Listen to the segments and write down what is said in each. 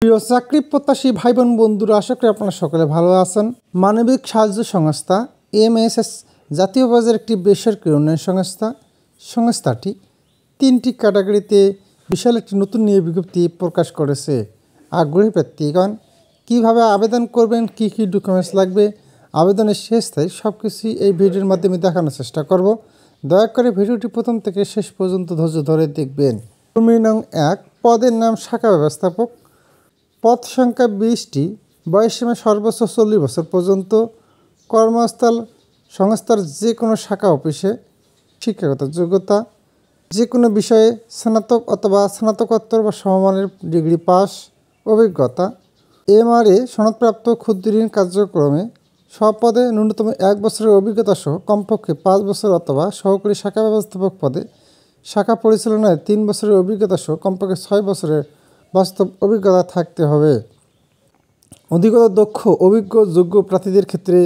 প্রিয় চাকরি প্রত্যাশী ভাই বোন বন্ধুরা, আশা করি আপনারা সকলে ভালো আছেন। মানবিক সাহায্য সংস্থা এমএসএস জাতীয় পর্যায়ের একটি বেসরকারি উন্নয়ন সংস্থাটি 3টি ক্যাটাগরিতে বিশাল একটি নতুন নিয়োগ বিজ্ঞপ্তি প্রকাশ করেছে। আগ্রহী প্রার্থীগণ কীভাবে আবেদন করবেন, কী কী ডকুমেন্টস লাগবে, আবেদনের শেষ তারিখ সব কিছুই এই ভিডিওর মাধ্যমে দেখানোর চেষ্টা করব। দয়া করে ভিডিওটি প্রথম থেকে শেষ পর্যন্ত ধৈর্য ধরে দেখবেন। কর্মী নং 1, পদের নাম শাখা ব্যবস্থাপক। পদ সংখ্যা 20টি। বয়সসীমা সর্বোচ্চ 40 বছর পর্যন্ত। কর্মস্থল সংস্থার যে কোনো শাখা অফিসে। শিক্ষাগত যোগ্যতা যে কোনো বিষয়ে স্নাতক অথবা স্নাতকোত্তর বা সমমানের ডিগ্রি পাস। অভিজ্ঞতা MRA সনদপ্রাপ্ত ক্ষুদ্র ঋণ কার্যক্রমে সব পদে ন্যূনতম 1 বছরের অভিজ্ঞতা সহ কমপক্ষে 5 বছর অথবা সহকারী শাখা ব্যবস্থাপক পদে শাখা পরিচালনায় 3 বছরের অভিজ্ঞতা সহ কমপক্ষে 6 বছরের বাস্তব অভিজ্ঞতা থাকতে হবে। অধিকতর দক্ষ অভিজ্ঞ যোগ্য প্রার্থীদের ক্ষেত্রে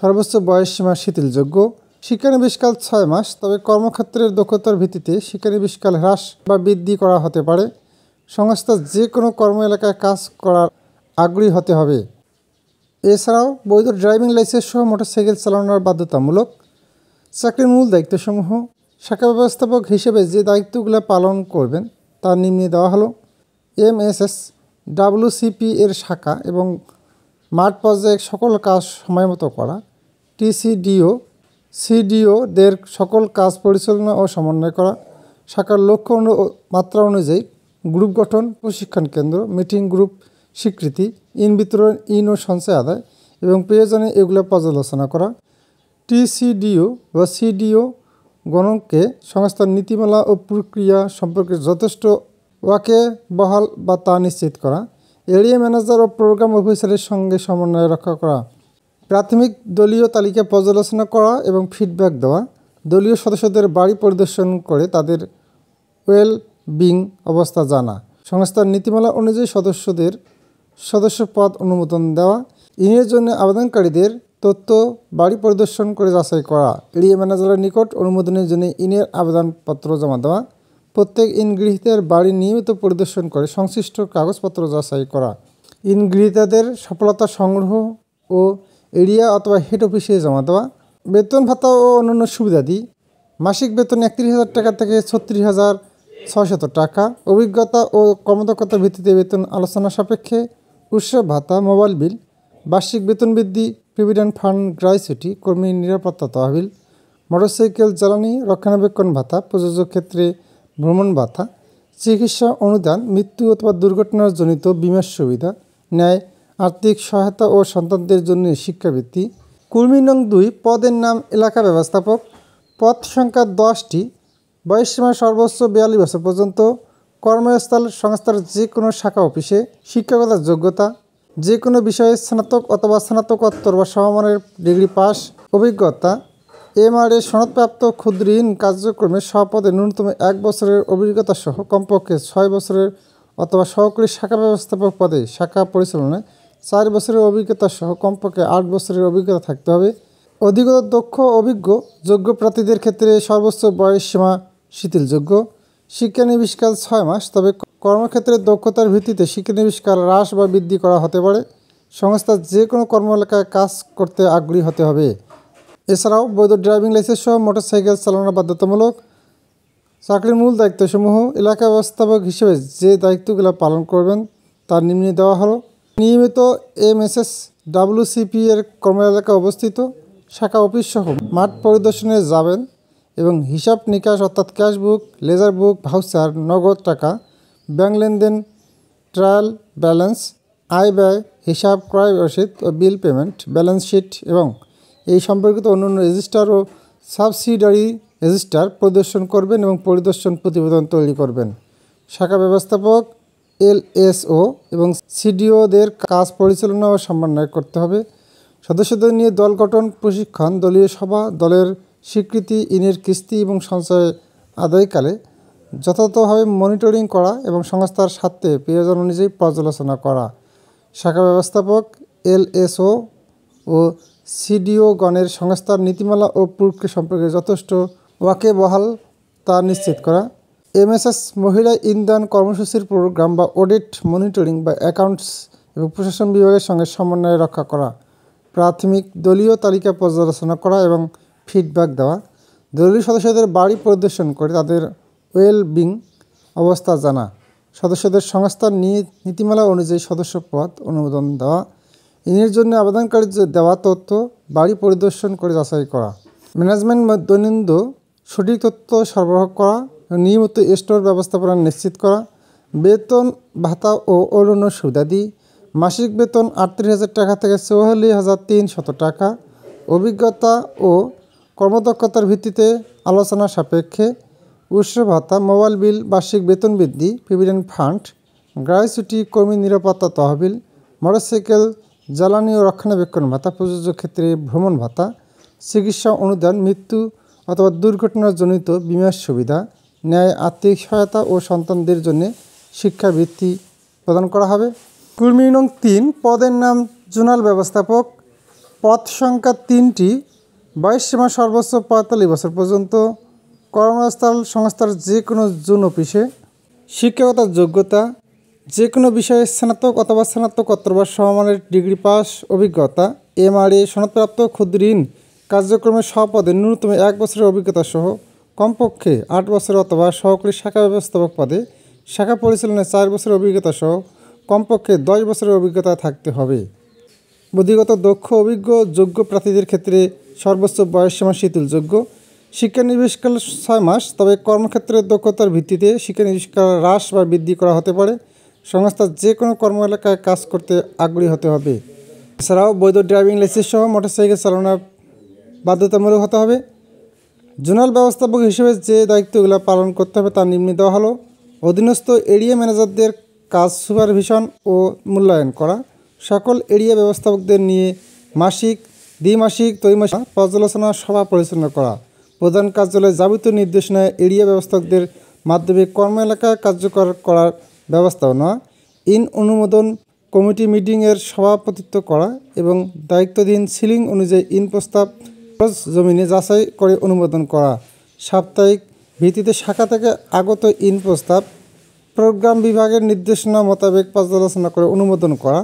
সর্বোচ্চ বয়সসীমা শিথিলযোগ্য। শিক্ষানবিশকাল 6 মাস, তবে কর্মক্ষেত্রের দক্ষতার ভিত্তিতে শিক্ষানবিশকাল হ্রাস বা বৃদ্ধি করা হতে পারে। সংস্থার যে কোনো কর্ম এলাকায় কাজ করার আগ্রহী হতে হবে। এছাড়াও বৈধ ড্রাইভিং লাইসেন্স সহ মোটরসাইকেল চালানোর বাধ্যতামূলক। চাকরির মূল দায়িত্বসমূহ শাখা ব্যবস্থাপক হিসেবে যে দায়িত্বগুলো পালন করবেন তা নিম্নে দেওয়া হলো। MSS WCP এর শাখা এবং মাঠ পর্যায়ে সকল কাজ সময়মতো করা। TCDO CDO দের সকল কাজ পরিচালনা ও সমন্বয় করা। শাখার লক্ষ্য মাত্রা অনুযায়ী গ্রুপ গঠন, প্রশিক্ষণ কেন্দ্র, মিটিং গ্রুপ স্বীকৃতি, ইন বিতরণ, ইন ও সঞ্চয় আদায় এবং প্রয়োজনে এগুলো পর্যালোচনা করা। TCDO বা CDO গণকে সংস্থার নীতিমালা ও প্রক্রিয়া সম্পর্কে যথেষ্ট ওয়াকিবহাল বা তা নিশ্চিত করা। এরিয়া ম্যানেজার ও প্রোগ্রাম অফিসারের সঙ্গে সমন্বয় রক্ষা করা। প্রাথমিক দলীয় তালিকা পর্যালোচনা করা এবং ফিডব্যাক দেওয়া। দলীয় সদস্যদের বাড়ি পরিদর্শন করে তাদের ওয়েল বিং অবস্থা জানা। সংস্থার নীতিমালা অনুযায়ী সদস্য পদ অনুমোদন দেওয়া। ইনের জন্য আবেদনকারীদের তথ্য বাড়ি পরিদর্শন করে যাচাই করা। এরিয়া ম্যানেজারের নিকট অনুমোদনের জন্য ইনের আবেদনপত্র জমা দেওয়া। প্রত্যেক ইনগৃহীতার বাড়ি নিয়মিত পরিদর্শন করে সংশ্লিষ্ট কাগজপত্র যাচাই করা। ইনগৃহীতাদের সফলতা সংগ্রহ ও এরিয়া অথবা হেড অফিসে জমা দেওয়া। বেতন ভাতা ও অন্যান্য সুবিধাদি মাসিক বেতন 31,000 টাকা থেকে 36,600 টাকা। অভিজ্ঞতা ও কর্মদক্ষতার ভিত্তিতে বেতন আলোচনা সাপেক্ষে। উৎসব ভাতা, মোবাইল বিল, বার্ষিক বেতন বৃদ্ধি, প্রভিডেন্ট ফান্ড গ্র্যাচুইটি, কর্মী নিরাপত্তা তহবিল, মোটরসাইকেল জ্বালানি রক্ষণাবেক্ষণ ভাতা, প্রযোজ্য ক্ষেত্রে ভ্রমণ ভাতা, চিকিৎসা অনুদান, মৃত্যু অথবা দুর্ঘটনার জনিত বীমার সুবিধা, ন্যায় আর্থিক সহায়তা ও সন্তানদের জন্য শিক্ষাবৃত্তি। কর্মী নং 2, পদের নাম এলাকা ব্যবস্থাপক। পদ সংখ্যা 10টি। বয়সসীমা সর্বোচ্চ 42 বছর পর্যন্ত। কর্মস্থল সংস্থার যে কোনো শাখা অফিসে। শিক্ষাগত যোগ্যতা যে কোনো বিষয়ে স্নাতক অথবা স্নাতকোত্তর বা সমমানের ডিগ্রি পাস। অভিজ্ঞতা MRA সনদপ্রাপ্ত ক্ষুদ্র ঋণ কার্যক্রমে সব পদে ন্যূনতম 1 বছরের অভিজ্ঞতা সহ কমপক্ষে 6 বছরের অথবা সহকারী শাখা ব্যবস্থাপক পদে শাখা পরিচালনায় 4 বছরের অভিজ্ঞতা সহ কমপক্ষে 8 বছরের অভিজ্ঞতা থাকতে হবে। অধিকতর দক্ষ অভিজ্ঞ যোগ্য প্রার্থীদের ক্ষেত্রে সর্বোচ্চ বয়সসীমা শিথিলযোগ্য। শিক্ষানবিশকাল 6 মাস, তবে কর্মক্ষেত্রের দক্ষতার ভিত্তিতে শিক্ষানবিশকাল হ্রাস বা বৃদ্ধি করা হতে পারে। সংস্থার যে কোনো কর্ম এলাকায় কাজ করতে আগ্রহী হতে হবে। এছাড়াও বৈধ ড্রাইভিং লাইসেন্স সহ মোটরসাইকেল চালানো বাধ্যতামূলক। চাকরির মূল দায়িত্বসমূহ এলাকা ব্যবস্থাপক হিসেবে যে দায়িত্বগুলো পালন করবেন তার নিম্নে দেওয়া হলো। নিয়মিত MSS WCP এর কর্ম এলাকা অবস্থিত শাখা অফিস সহ মাঠ পরিদর্শনে যাবেন এবং হিসাব নিকাশ অর্থাৎ ক্যাশ বুক, লেজার বুক, ভাউচার, নগদ টাকা, ব্যাংক লেনদেন, ট্রায়াল ব্যালেন্স, আয় ব্যয় হিসাব, ক্রয় রসিদ ও বিল পেমেন্ট, ব্যালেন্স শিট এবং এই সম্পর্কিত অন্যান্য রেজিস্টার ও সাবসিডারি রেজিস্টার পরিদর্শন করবেন এবং পরিদর্শন প্রতিবেদন তৈরি করবেন। শাখা ব্যবস্থাপক LSO এবং CDO দের কাজ পরিচালনা ও সমন্বয় করতে হবে। সদস্যদের নিয়ে দল গঠন, প্রশিক্ষণ, দলীয় সভা, দলের স্বীকৃতি, ইনের কিস্তি এবং সঞ্চয় আদায়কালে যথাযথভাবে মনিটরিং করা এবং সংস্থার স্বার্থে প্রয়োজন অনুযায়ী পর্যালোচনা করা। শাখা ব্যবস্থাপক LSO ও CDO গণের সংস্থার নীতিমালা ও প্রক্রিয়া সম্পর্কে যথেষ্ট ওয়াকিবহাল তা নিশ্চিত করা। এমএসএস মহিলা ইন্ধন কর্মসূচির প্রোগ্রাম বা অডিট, মনিটরিং বা অ্যাকাউন্টস এবং প্রশাসন বিভাগের সঙ্গে সমন্বয় রক্ষা করা। প্রাথমিক দলীয় তালিকা পর্যালোচনা করা এবং ফিডব্যাক দেওয়া। দলীয় সদস্যদের বাড়ি পরিদর্শন করে তাদের ওয়েলবিং অবস্থা জানা। সদস্যদের সংস্থার নীতিমালা অনুযায়ী সদস্য পদ অনুমোদন দেওয়া। ইনের জন্য আবেদনকারীদের দেওয়া তথ্য বাড়ি পরিদর্শন করে যাচাই করা। ম্যানেজমেন্ট দৈনন্দিন সঠিক তথ্য সরবরাহ করা, নিয়মিত স্টোর ব্যবস্থাপনা নিশ্চিত করা। বেতন ভাতা ও অন্যান্য সুবিধাদি। মাসিক বেতন 38,000 টাকা থেকে 44,300 টাকা। অভিজ্ঞতা ও কর্মদক্ষতার ভিত্তিতে আলোচনা সাপেক্ষে। উৎসব ভাতা, মোবাইল বিল, বার্ষিক বেতন বৃদ্ধি, প্রভিডেন্ট ফান্ড, গ্র্যাচুইটি, কর্মী নিরাপত্তা তহবিল, মোটরসাইকেল জ্বালানি ও রক্ষণাবেক্ষণ ভাতা, প্রযোজ্য ক্ষেত্রে ভ্রমণ ভাতা, চিকিৎসা অনুদান, মৃত্যু অথবা দুর্ঘটনাজনিত বীমার সুবিধা, ন্যায় আর্থিক সহায়তা ও সন্তানদের জন্য শিক্ষাবৃত্তি প্রদান করা হবে। কর্মী নং 3, পদের নাম জোনাল ব্যবস্থাপক। পদ সংখ্যা 3টি। বয়সসীমা সর্বোচ্চ 45 বছর পর্যন্ত। কর্মস্থল সংস্থার যে কোনো জোন অফিসে। শিক্ষাগত যোগ্যতা, যে কোনো বিষয়ে স্নাতক অথবা স্নাতকোত্তর বা সমমানের ডিগ্রি পাস। অভিজ্ঞতা, MRA সনদপ্রাপ্ত। ক্ষুদ্র ঋণ কার্যক্রমের পদে ন্যূনতম 1 বছরের অভিজ্ঞতা সহ কমপক্ষে 8 বছর অথবা সহকারী শাখা ব্যবস্থাপক পদে শাখা পরিচালনায় 4 বছরের অভিজ্ঞতা সহ কমপক্ষে 10 বছরের অভিজ্ঞতা থাকতে হবে। বুদ্ধিগত দক্ষ অভিজ্ঞ যোগ্য প্রার্থীদের ক্ষেত্রে সর্বোচ্চ বয়সসীমা শিথিলযোগ্য। শিক্ষানিবেশকাল 6 মাস, তবে কর্মক্ষেত্রের দক্ষতার ভিত্তিতে শিক্ষানিবেশকাল হ্রাস বা বৃদ্ধি করা হতে পারে। সংস্থার যে কোনো কর্ম এলাকায় কাজ করতে আগ্রহী হতে হবে। এছাড়াও বৈধ ড্রাইভিং লাইসেন্স সহ মোটরসাইকেল চালানো বাধ্যতামূলক হতে হবে। জোনাল ব্যবস্থাপক হিসেবে যে দায়িত্বগুলো পালন করতে হবে তা নিম্নে দেওয়া হলো। অধীনস্থ এরিয়া ম্যানেজারদের কাজ সুপারভিশন ও মূল্যায়ন করা। সকল এরিয়া ব্যবস্থাপকদের নিয়ে মাসিক, দ্বিমাসিক, ত্রৈমাসিক পর্যালোচনা সভা পরিচালনা করা। প্রধান কার্যালয়ে যাবতীয় নির্দেশনা এরিয়া ব্যবস্থাপকদের মাধ্যমে কর্ম এলাকায় কার্যকর করার ব্যবস্থা নেওয়া। অনুমোদন কমিটি মিটিংয়ের সভাপতিত্ব করা এবং দায়িত্বাধীন সিলিং অনুযায়ী প্রস্তাব জমিনে যাচাই করে অনুমোদন করা। সাপ্তাহিক ভিত্তিতে শাখা থেকে আগত প্রস্তাব প্রোগ্রাম বিভাগের নির্দেশনা মোতাবেক পর্যালোচনা করে অনুমোদন করা।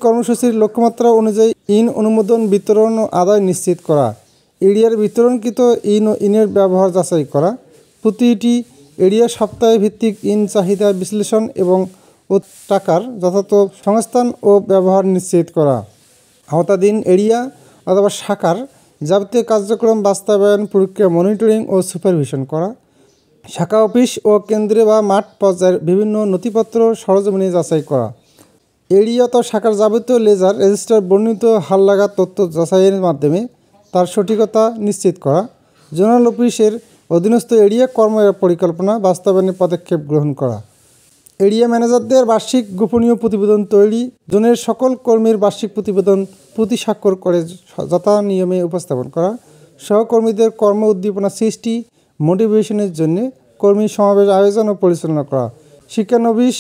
কর্মসূচির লক্ষ্যমাত্রা অনুযায়ী অনুমোদন বিতরণ ও আদায় নিশ্চিত করা। এরিয়ার বিতরণকৃত ইনের ব্যবহার যাচাই করা। প্রতিটি এরিয়া সপ্তাহে ভিত্তিক চাহিদা বিশ্লেষণ এবং টাকার যথাযথ সংস্থান ও ব্যবহার নিশ্চিত করা। আওতাধীন এরিয়া অথবা শাখার যাবতীয় কার্যক্রম বাস্তবায়ন প্রক্রিয়া মনিটরিং ও সুপারভিশন করা। শাখা অফিস ও কেন্দ্রে বা মাঠ পর্যায়ের বিভিন্ন নথিপত্র সরজমিনে যাচাই করা। এরিয়া তো শাখার যাবতীয় লেজার রেজিস্টার বর্ণিত হালনাগাদ তথ্য যাচাইয়ের মাধ্যমে তার সঠিকতা নিশ্চিত করা। জোনাল অফিসের অধীনস্থ এরিয়া কর্ম পরিকল্পনা বাস্তবায়নের পদক্ষেপ গ্রহণ করা। এরিয়া ম্যানেজারদের বার্ষিক গোপনীয় প্রতিবেদন তৈরি। জোনের সকল কর্মীর বার্ষিক প্রতিবেদন প্রতি স্বাক্ষর করে যথা নিয়মে উপস্থাপন করা। সহকর্মীদের কর্ম উদ্দীপনা সৃষ্টি, মোটিভেশনের জন্য কর্মী সমাবেশ আয়োজন ও পরিচালনা করা। শিক্ষানবিশ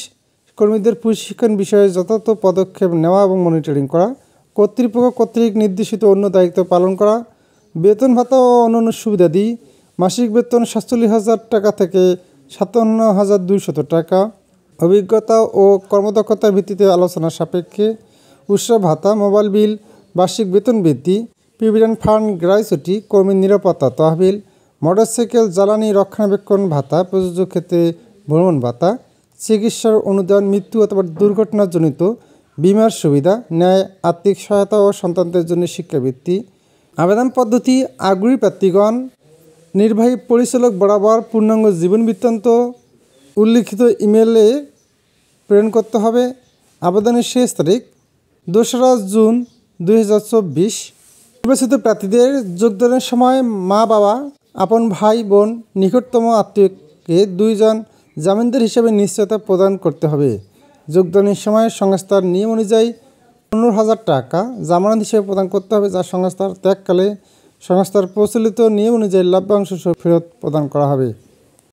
কর্মীদের প্রশিক্ষণ বিষয়ে যথাযথ পদক্ষেপ নেওয়া এবং মনিটরিং করা। কর্তৃপক্ষ কর্তৃক নির্দেশিত অন্য দায়িত্ব পালন করা। বেতন ভাতা ও অন্যান্য সুবিধাদি। মাসিক বেতন 47,000 টাকা থেকে 57,200 টাকা। অভিজ্ঞতা ও কর্মদক্ষতার ভিত্তিতে আলোচনা সাপেক্ষে। উৎসব ভাতা, মোবাইল বিল, বার্ষিক বেতন বৃদ্ধি, প্রভিডেন্ট ফান্ড, গ্র্যাচুইটি, কর্মী নিরাপত্তা তহবিল, মোটরসাইকেল জ্বালানি রক্ষণাবেক্ষণ ভাতা, প্রযোজ্য ক্ষেত্রে ভ্রমণ ভাতা, চিকিৎসার অনুদান, মৃত্যু অথবা দুর্ঘটনাজনিত বীমার সুবিধা, ন্যায় আর্থিক সহায়তা ও সন্তানদের জন্য শিক্ষাবৃত্তি। আবেদন পদ্ধতি: আগ্রহী প্রার্থীগণ নির্বাহী পরিচালক বরাবর পূর্ণাঙ্গ জীবন বৃত্তান্ত উল্লিখিত ইমেলে প্রেরণ করতে হবে। আবেদনের শেষ তারিখ 2রা জুন 2024। নির্বাচিত প্রার্থীদের যোগদানের সময় মা বাবা, আপন ভাই বোন, নিকটতম আত্মীয়কে 2 জন জামিনদার হিসেবে নিশ্চয়তা প্রদান করতে হবে। যোগদানের সময় সংস্থার নিয়ম অনুযায়ী 15,000 টাকা জামানত হিসেবে প্রদান করতে হবে, যা সংস্থার ত্যাগকালে সংস্থার প্রচলিত নিয়ম অনুযায়ী লভ্যাংশ ফেরত প্রদান করা হবে।